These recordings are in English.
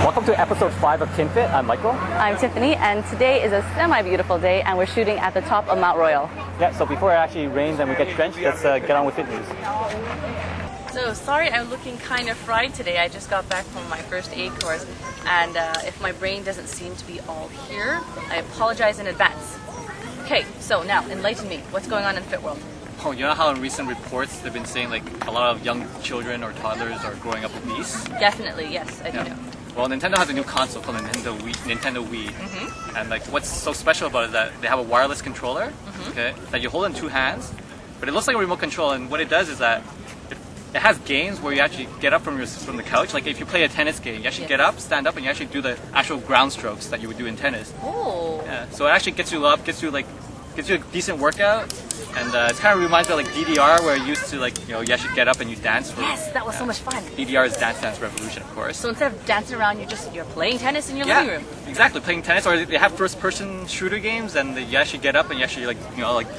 Welcome to episode 5 of KinFit. I'm Michael. I'm Tiffany, and today is a semi-beautiful day, and we're shooting at the top of Mount Royal. Yeah, so before it actually rains and we get drenched, let's get on with Fit News. So, sorry I'm looking kind of fried today. I just got back from my first aid course, and if my brain doesn't seem to be all here, I apologize in advance. Okay, so now, enlighten me. What's going on in Fit World? Oh, you know how in recent reports they've been saying like a lot of young children or toddlers are growing up obese? Definitely, yes, I do know. Well, Nintendo has a new console called Nintendo Wii. And like what's so special about it is that they have a wireless controller, okay, that you hold in two hands, but it looks like a remote control, and what it does is that it has games where you actually get up from the couch. Like if you play a tennis game, you actually get up, stand up, and you actually do the actual ground strokes that you would do in tennis. Oh. Yeah, so it actually gets you up, gives you a decent workout. And it kind of reminds me of like DDR, where you used to you actually get up and you dance. Yes, that was so much fun. DDR is Dance Dance Revolution, of course. So instead of dancing around, you're playing tennis in your living room. Exactly, playing tennis. Or they have first-person shooter games, and you actually get up and you actually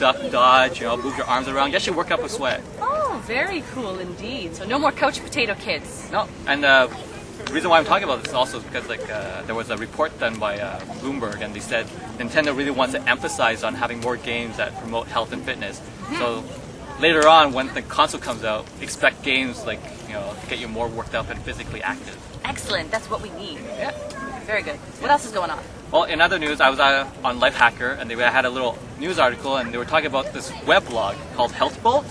duck, dodge, move your arms around. You actually work up a sweat. Oh, very cool indeed. So no more couch potato kids. No, and the reason why I'm talking about this also is because there was a report done by Bloomberg, and they said Nintendo really wants to emphasize on having more games that promote health and fitness. So later on, when the console comes out, expect games to get you more worked up and physically active. Excellent, that's what we need. Yeah. Very good. What else is going on? Well, in other news, I was on Lifehacker, and they had a little news article, and they were talking about this web blog called Health Bolt.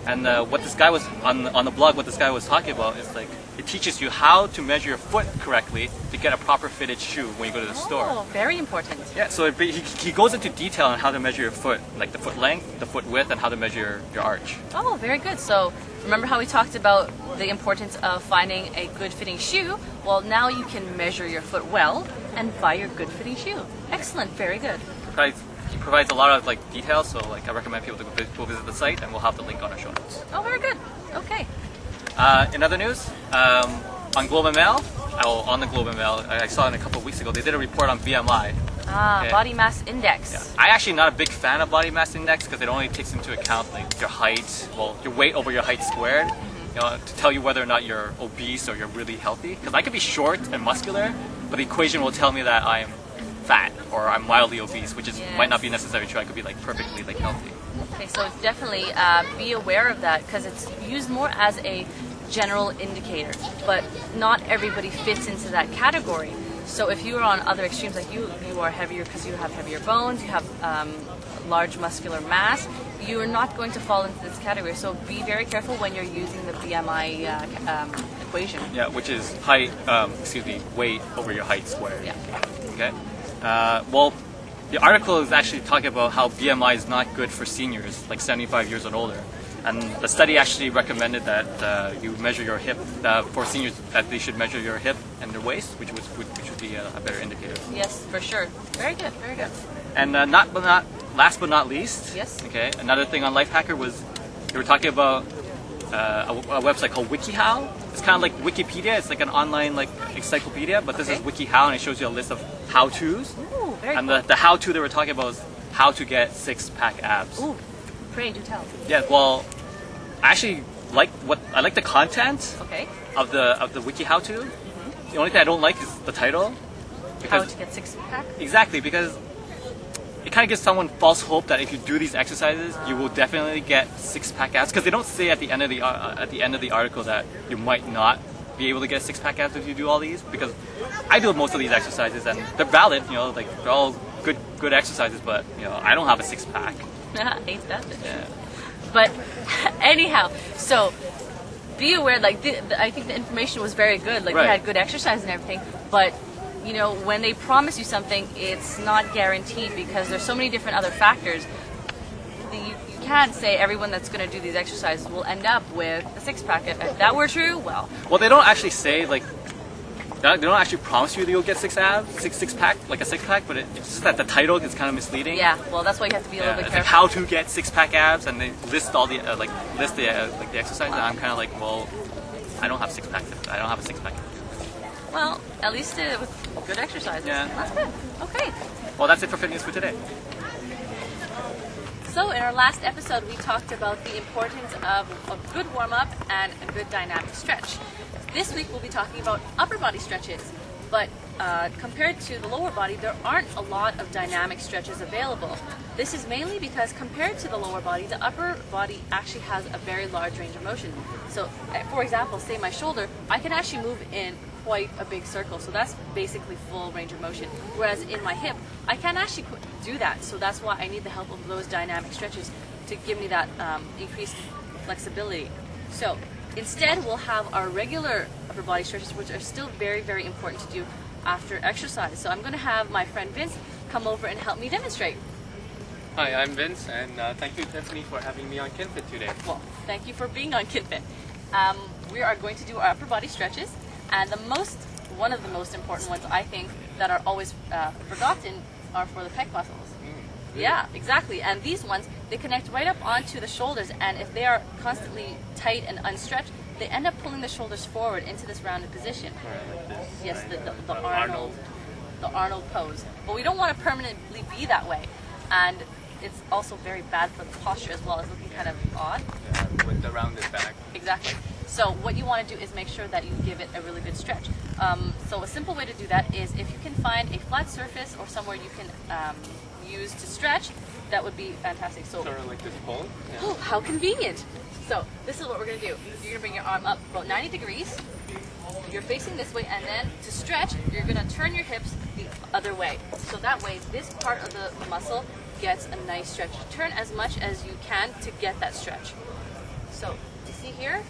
And what this guy was on the blog, what this guy was talking about is it teaches you how to measure your foot correctly to get a proper fitted shoe when you go to the store. Oh, very important. Yeah, so he goes into detail on how to measure your foot, like the foot length, the foot width, and how to measure your arch. Oh, very good. So remember how we talked about the importance of finding a good fitting shoe? Well, now you can measure your foot well and buy your good fitting shoe. Excellent, very good. He provides a lot of details, so I recommend people to go visit the site, and we'll have the link on our show notes. Oh, very good. Okay. In other news, on Globe and Mail, on the Globe and Mail, I saw it a couple of weeks ago, they did a report on BMI. Okay. Body mass index. Yeah. I'm actually not a big fan of body mass index because it only takes into account your height, your weight over your height squared, to tell you whether or not you're obese or you're really healthy. Because I could be short and muscular, but the equation will tell me that I'm fat or I'm mildly obese, which might not be necessarily true. I could be perfectly healthy. Okay, so definitely be aware of that, because it's used more as a general indicator, but not everybody fits into that category. So if you are on other extremes, like you are heavier because you have heavier bones, you have large muscular mass, you are not going to fall into this category. So be very careful when you're using the BMI equation. Yeah, which is weight over your height squared. Yeah. Okay. Well, the article is actually talking about how BMI is not good for seniors, like 75 years and older. And the study actually recommended that you measure your hip, for seniors, that they should measure your hip and their waist, which would be a better indicator. Yes, for sure. Very good, very good. And last but not least, yes. Okay, another thing on Lifehacker was they were talking about a website called WikiHow. It's kind of like Wikipedia. It's like an online encyclopedia, but this is WikiHow, and it shows you a list of how-tos. Ooh, very and cool. the how-to they were talking about is how to get six-pack abs. Ooh, pray do tell. Yeah, well, I actually like the content of the Wiki how-to. The only thing I don't like is the title. How to get six-pack? Exactly, because it kind of gives someone false hope that if you do these exercises, you will definitely get six-pack abs. Because they don't say at the end of the article that you might not be able to get six-pack abs if you do all these. Because I do most of these exercises and they're valid. They're all good exercises, but I don't have a six-pack. Ain't that bitch. Yeah. But anyhow, so be aware. I think the information was very good. They had good exercise and everything. But when they promise you something, it's not guaranteed, because there's so many different other factors. You can't say everyone that's going to do these exercises will end up with a six-pack. If that were true, well, they don't actually say they don't actually promise you that you'll get six-pack, like a six-pack, but it's just that the title is kind of misleading. Yeah, well, that's why you have to be a little bit it's careful. How to get six-pack abs, and they list all the the exercises, and I'm kind of well, I don't have six-pack. I don't have a six-pack. Well, at least with good exercises. Yeah. That's good. Okay. Well, that's it for Fit News for today. So in our last episode, we talked about the importance of a good warm-up and a good dynamic stretch. This week, we'll be talking about upper body stretches. But compared to the lower body, there aren't a lot of dynamic stretches available. This is mainly because compared to the lower body, the upper body actually has a very large range of motion. So for example, say my shoulder, I can actually move in quite a big circle. So that's basically full range of motion. Whereas in my hip, I can't actually do that. So that's why I need the help of those dynamic stretches to give me that increased flexibility. So instead, we'll have our regular upper body stretches, which are still very, very important to do after exercise. So I'm going to have my friend Vince come over and help me demonstrate. Hi, I'm Vince, and thank you, Tiffany, for having me on KinFit today. Well, thank you for being on KinFit. We are going to do our upper body stretches, and one of the most important ones, I think, that are always forgotten are for the pec muscles. Really? Yeah, exactly. And these ones, they connect right up onto the shoulders, and if they are constantly tight and unstretched, they end up pulling the shoulders forward into this rounded position. Like this, Yes, right? the Arnold pose. But we don't want to permanently be that way, and it's also very bad for the posture as well. It's looking kind of odd. Yeah, with the rounded back. Exactly. So what you want to do is make sure that you give it a really good stretch. So a simple way to do that is if you can find a flat surface or somewhere you can use to stretch, that would be fantastic. So Sort of like this pole. Yeah. oh, how convenient. So this is what we're going to do. You're going to bring your arm up about 90 degrees. You're facing this way, and then to stretch, you're going to turn your hips the other way. So that way, this part of the muscle gets a nice stretch. Turn as much as you can to get that stretch. So you see here?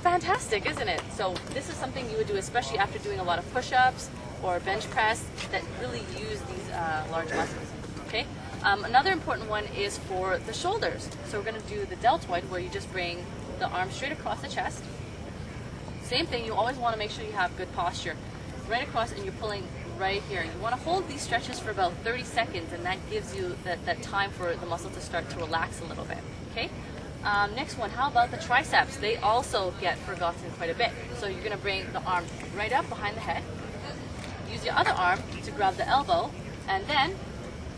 Fantastic, isn't it? So this is something you would do especially after doing a lot of push-ups or bench press that really use these large muscles. Okay. Another important one is for the shoulders. So we're going to do the deltoid, where you just bring the arm straight across the chest. Same thing, you always want to make sure you have good posture. Right across, and you're pulling right here. You want to hold these stretches for about 30 seconds, and that gives you that time for the muscle to start to relax a little bit. Okay. Next one, how about the triceps? They also get forgotten quite a bit. So you're going to bring the arm right up behind the head. Use your other arm to grab the elbow, and then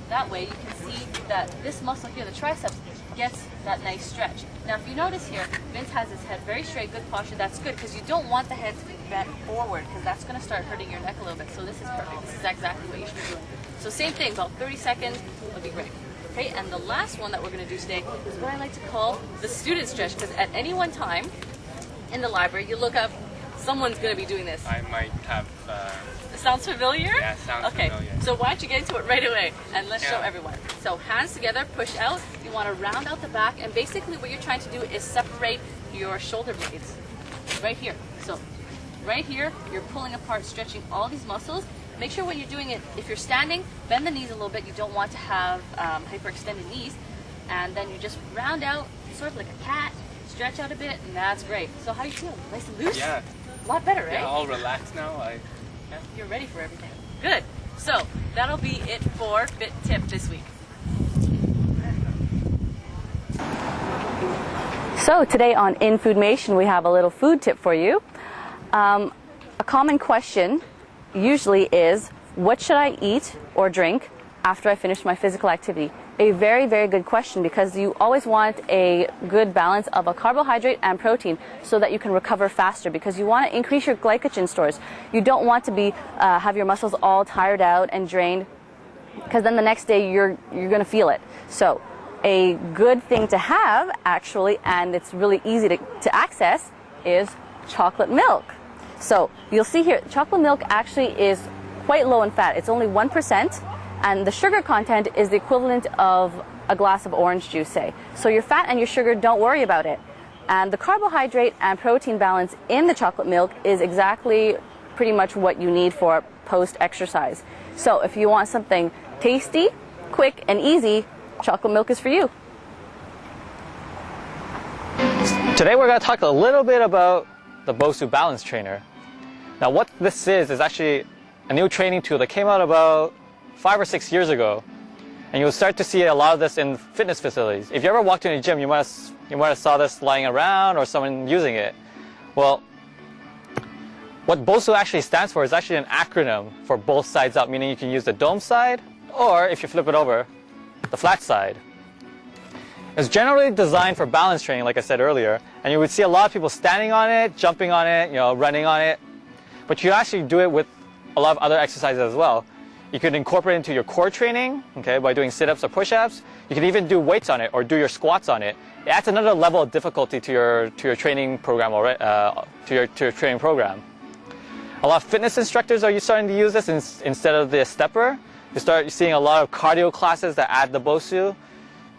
that way you can see that this muscle here, the triceps, gets that nice stretch. Now if you notice here, Vince has his head very straight, good posture. That's good, because you don't want the head to be bent forward, because that's going to start hurting your neck a little bit. So this is perfect. This is exactly what you should be doing. So same thing, about 30 seconds would be great. Okay, and the last one that we're going to do today is what I like to call the student stretch, because at any one time in the library, you look up, someone's going to be doing this. I might have. Sounds familiar? Yeah, sounds okay. familiar. So why don't you get into it right away, and let's show Yeah. everyone. So hands together, push out. You want to round out the back, and basically what you're trying to do is separate your shoulder blades right here. So right here, you're pulling apart, stretching all these muscles. Make sure when you're doing it, if you're standing, bend the knees a little bit. You don't want to have hyperextended knees. And then you just round out, sort of like a cat, stretch out a bit, and that's great. So how do you feel? Nice and loose? Yeah. A lot better, right? Yeah, all relaxed now. You're ready for everything. Good. So that'll be it for Fit Tip this week. So today on In Foodmation, we have a little food tip for you. A common question usually is, what should I eat or drink after I finish my physical activity? A very, very good question, because you always want a good balance of a carbohydrate and protein so that you can recover faster, because you want to increase your glycogen stores. You don't want to be have your muscles all tired out and drained, because then the next day you're going to feel it. So a good thing to have, actually, and it's really easy to access, is chocolate milk. So you'll see here, chocolate milk actually is quite low in fat. It's only 1%. And the sugar content is the equivalent of a glass of orange juice, say. So your fat and your sugar, don't worry about it. And the carbohydrate and protein balance in the chocolate milk is exactly pretty much what you need for post-exercise. So if you want something tasty, quick, and easy, chocolate milk is for you. Today we're going to talk a little bit about the Bosu Balance Trainer. Now what this is actually a new training tool that came out about 5 or 6 years ago, and you'll start to see a lot of this in fitness facilities. If you ever walked in a gym, you might have saw this lying around or someone using it. Well, what BOSU actually stands for is actually an acronym for both sides up, meaning you can use the dome side, or if you flip it over, the flat side. It's generally designed for balance training, like I said earlier, and you would see a lot of people standing on it, jumping on it, running on it. But you actually do it with a lot of other exercises as well. You can incorporate it into your core training, okay, by doing sit-ups or push-ups. You can even do weights on it or do your squats on it. It adds another level of difficulty to your training program already, to your training program. A lot of fitness instructors are starting to use this instead of the stepper. You start seeing a lot of cardio classes that add the BOSU.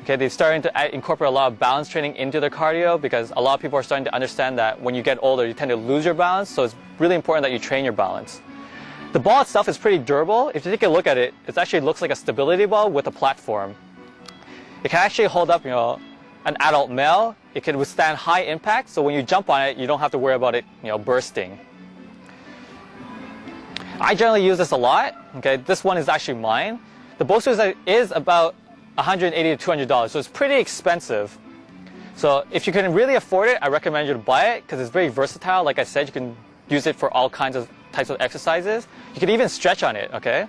Okay, they're starting to incorporate a lot of balance training into their cardio because a lot of people are starting to understand that when you get older, you tend to lose your balance. So it's really important that you train your balance. The ball itself is pretty durable. If you take a look at it, it actually looks like a stability ball with a platform. It can actually hold up, an adult male. It can withstand high impact. So when you jump on it, you don't have to worry about it, bursting. I generally use this a lot. Okay, this one is actually mine. The BOSU is about $180 to $200, so it's pretty expensive. So if you can really afford it, I recommend you to buy it because it's very versatile. Like I said, you can use it for all kinds of types of exercises. You can even stretch on it, okay?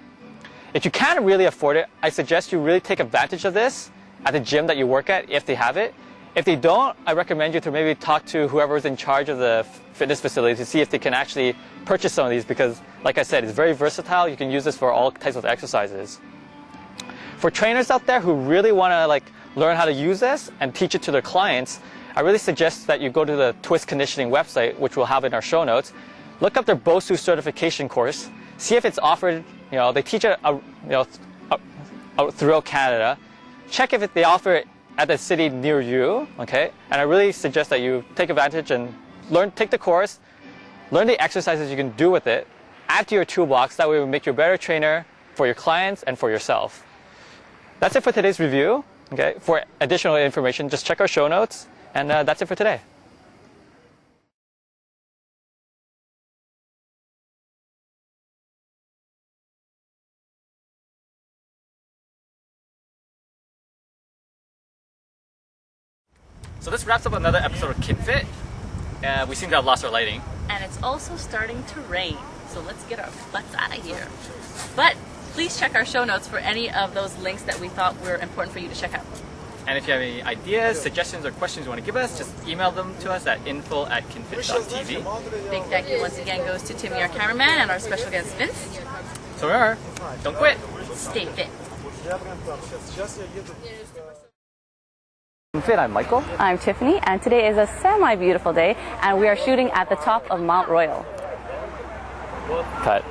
If you can't really afford it, I suggest you really take advantage of this at the gym that you work at if they have it. If they don't, I recommend you to maybe talk to whoever's in charge of the fitness facility to see if they can actually purchase some of these because, like I said, it's very versatile. You can use this for all types of exercises. For trainers out there who really want to learn how to use this and teach it to their clients, I really suggest that you go to the Twist Conditioning website, which we'll have in our show notes. Look up their BOSU certification course. See if it's offered. They teach it throughout Canada. Check if they offer it at the city near you. Okay, and I really suggest that you take advantage and take the course, learn the exercises you can do with it, add to your toolbox. That way, it will make you a better trainer for your clients and for yourself. That's it for today's review. Okay, for additional information, just check our show notes, and that's it for today. So this wraps up another episode of KinFit. We seem to have lost our lighting. And it's also starting to rain, so let's get our butts out of here. But please check our show notes for any of those links that we thought were important for you to check out. And if you have any ideas, suggestions, or questions you want to give us, just email them to us at info@kinfit.tv. Big thank you once again goes to Timmy, our cameraman, and our special guest, Vince. So remember, don't quit. Stay fit. KinFit, I'm Michael. I'm Tiffany, and today is a semi-beautiful day, and we are shooting at the top of Mount Royal. Cut.